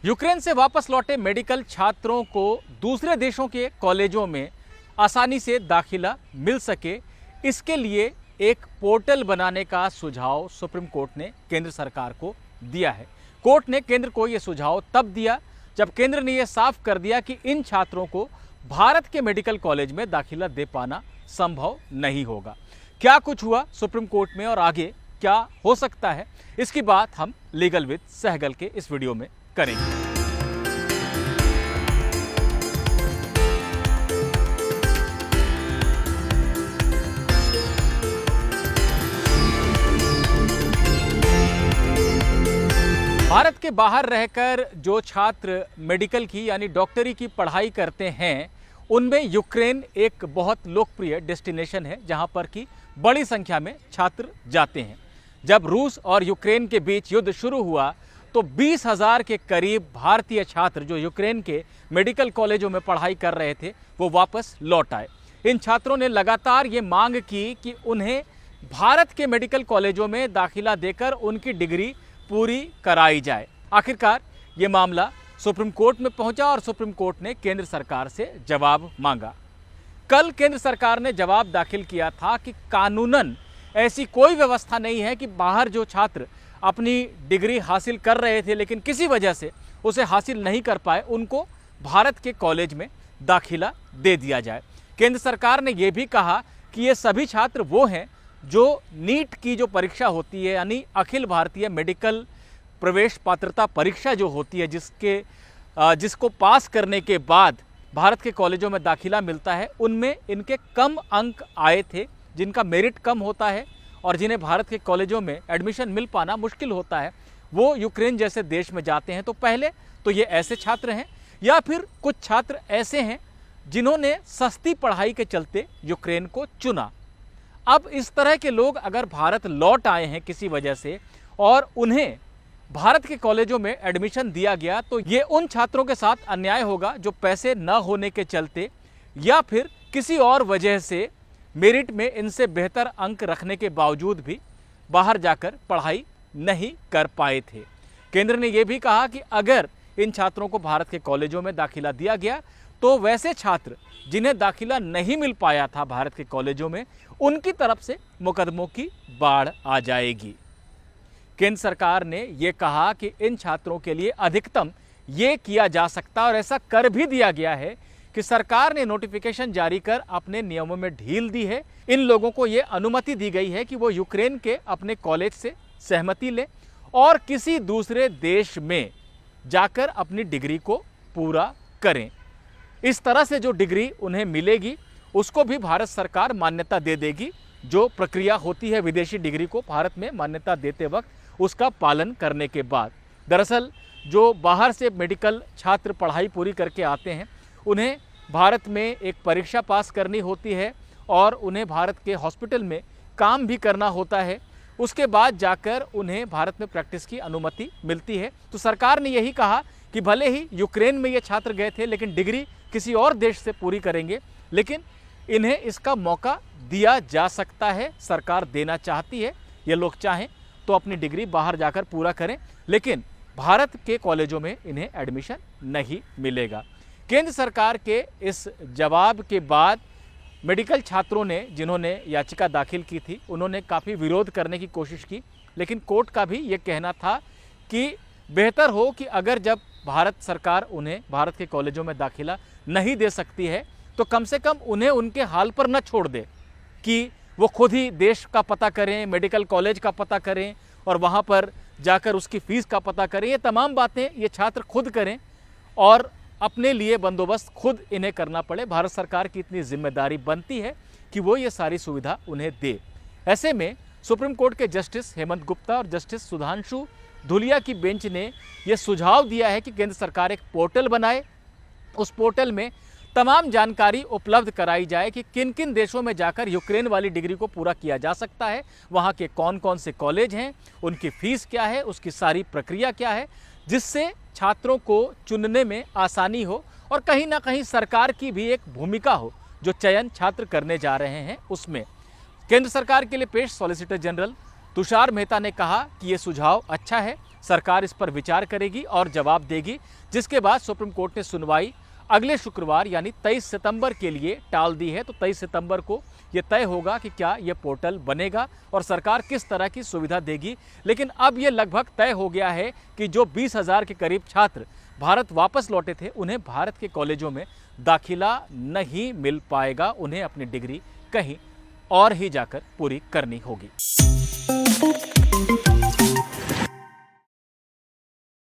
Ukraine से वापस लौटे मेडिकल छात्रों को दूसरे देशों के कॉलेजों में आसानी से दाखिला मिल सके, इसके लिए एक पोर्टल बनाने का सुझाव सुप्रीम कोर्ट ने केंद्र सरकार को दिया है। कोर्ट ने केंद्र को यह सुझाव तब दिया जब केंद्र ने यह साफ कर दिया कि इन छात्रों को भारत के मेडिकल कॉलेज में दाखिला दे पाना संभव नहीं होगा। क्या कुछ हुआ सुप्रीम कोर्ट में और आगे क्या हो सकता है, इसकी बात हम लीगल विद सहगल के इस वीडियो में करेंगे। भारत के बाहर रहकर जो छात्र मेडिकल की यानी डॉक्टरी की पढ़ाई करते हैं, उनमें यूक्रेन एक बहुत लोकप्रिय डेस्टिनेशन है जहां पर कि बड़ी संख्या में छात्र जाते हैं। जब रूस और यूक्रेन के बीच युद्ध शुरू हुआ तो 20,000 के करीब भारतीय छात्र जो यूक्रेन के मेडिकल कॉलेजों में पढ़ाई कर रहे थे वो वापस लौट आए। इन छात्रों ने लगातार ये मांग की कि उन्हें भारत के मेडिकल कॉलेजों में दाखिला देकर उनकी डिग्री पूरी कराई जाए। आखिरकार ये मामला सुप्रीम कोर्ट में पहुंचा और सुप्रीम कोर्ट ने केंद्र सरकार से जवाब मांगा। कल केंद्र सरकार ने जवाब दाखिल किया था कि कानूनन ऐसी कोई व्यवस्था नहीं है कि बाहर जो छात्र अपनी डिग्री हासिल कर रहे थे लेकिन किसी वजह से उसे हासिल नहीं कर पाए, उनको भारत के कॉलेज में दाखिला दे दिया जाए। केंद्र सरकार ने यह भी कहा कि ये सभी छात्र वो हैं जो नीट की जो परीक्षा होती है यानी अखिल भारतीय मेडिकल प्रवेश पात्रता परीक्षा जो होती है, जिसको पास करने के बाद भारत के कॉलेजों में दाखिला मिलता है, उनमें इनके कम अंक आए थे, जिनका मेरिट कम होता है और जिन्हें भारत के कॉलेजों में एडमिशन मिल पाना मुश्किल होता है, वो यूक्रेन जैसे देश में जाते हैं। तो पहले तो ये ऐसे छात्र हैं या फिर कुछ छात्र ऐसे हैं जिन्होंने सस्ती पढ़ाई के चलते यूक्रेन को चुना। अब इस तरह के लोग अगर भारत लौट आए हैं किसी वजह से और उन्हें भारत के कॉलेजों में एडमिशन दिया गया, तो ये उन छात्रों के साथ अन्याय होगा जो पैसे न होने के चलते या फिर किसी और वजह से मेरिट में इनसे बेहतर अंक रखने के बावजूद भी बाहर जाकर पढ़ाई नहीं कर पाए थे। केंद्र ने यह भी कहा कि अगर इन छात्रों को भारत के कॉलेजों में दाखिला दिया गया तो वैसे छात्र जिन्हें दाखिला नहीं मिल पाया था भारत के कॉलेजों में, उनकी तरफ से मुकदमों की बाढ़ आ जाएगी। केंद्र सरकार ने यह कहा कि इन छात्रों के लिए अधिकतम ये किया जा सकता और ऐसा कर भी दिया गया है कि सरकार ने नोटिफिकेशन जारी कर अपने नियमों में ढील दी है। इन लोगों को यह अनुमति दी गई है कि वो यूक्रेन के अपने कॉलेज से सहमति लें और किसी दूसरे देश में जाकर अपनी डिग्री को पूरा करें। इस तरह से जो डिग्री उन्हें मिलेगी उसको भी भारत सरकार मान्यता दे देगी। जो प्रक्रिया होती है विदेशी डिग्री को भारत में मान्यता देते वक्त, उसका पालन करने के बाद। दरअसल जो बाहर से मेडिकल छात्र पढ़ाई पूरी करके आते हैं, उन्हें भारत में एक परीक्षा पास करनी होती है और उन्हें भारत के हॉस्पिटल में काम भी करना होता है। उसके बाद जाकर उन्हें भारत में प्रैक्टिस की अनुमति मिलती है। तो सरकार ने यही कहा कि भले ही यूक्रेन में ये छात्र गए थे लेकिन डिग्री किसी और देश से पूरी करेंगे, लेकिन इन्हें इसका मौका दिया जा सकता है। सरकार देना चाहती है, ये लोग चाहें तो अपनी डिग्री बाहर जाकर पूरा करें, लेकिन भारत के कॉलेजों में इन्हें एडमिशन नहीं मिलेगा। केंद्र सरकार के इस जवाब के बाद मेडिकल छात्रों ने, जिन्होंने याचिका दाखिल की थी, उन्होंने काफ़ी विरोध करने की कोशिश की, लेकिन कोर्ट का भी ये कहना था कि बेहतर हो कि अगर जब भारत सरकार उन्हें भारत के कॉलेजों में दाखिला नहीं दे सकती है तो कम से कम उन्हें उनके हाल पर न छोड़ दे कि वो खुद ही देश का पता करें, मेडिकल कॉलेज का पता करें और वहाँ पर जाकर उसकी फ़ीस का पता करें। ये तमाम बातें ये छात्र खुद करें और अपने लिए बंदोबस्त खुद इन्हें करना पड़े। भारत सरकार की इतनी जिम्मेदारी बनती है कि वो ये सारी सुविधा उन्हें दे। ऐसे में सुप्रीम कोर्ट के जस्टिस हेमंत गुप्ता और जस्टिस सुधांशु धुलिया की बेंच ने यह सुझाव दिया है कि केंद्र सरकार एक पोर्टल बनाए, उस पोर्टल में तमाम जानकारी उपलब्ध कराई जाए कि किन किन देशों में जाकर यूक्रेन वाली डिग्री को पूरा किया जा सकता है, वहाँ के कौन कौन से कॉलेज हैं, उनकी फ़ीस क्या है, उसकी सारी प्रक्रिया क्या है, जिससे छात्रों को चुनने में आसानी हो और कहीं ना कहीं सरकार की भी एक भूमिका हो जो चयन छात्र करने जा रहे हैं उसमें। केंद्र सरकार के लिए पेश सॉलिसिटर जनरल तुषार मेहता ने कहा कि ये सुझाव अच्छा है सरकार इस पर विचार करेगी और जवाब देगी, जिसके बाद सुप्रीम कोर्ट ने सुनवाई अगले शुक्रवार यानी 23 सितंबर के लिए टाल दी है। तो 23 सितंबर को यह तय होगा कि क्या यह पोर्टल बनेगा और सरकार किस तरह की सुविधा देगी। लेकिन अब यह लगभग तय हो गया है कि जो 20,000 के करीब छात्र भारत वापस लौटे थे, उन्हें भारत के कॉलेजों में दाखिला नहीं मिल पाएगा। उन्हें अपनी डिग्री कहीं और ही जाकर पूरी करनी होगी।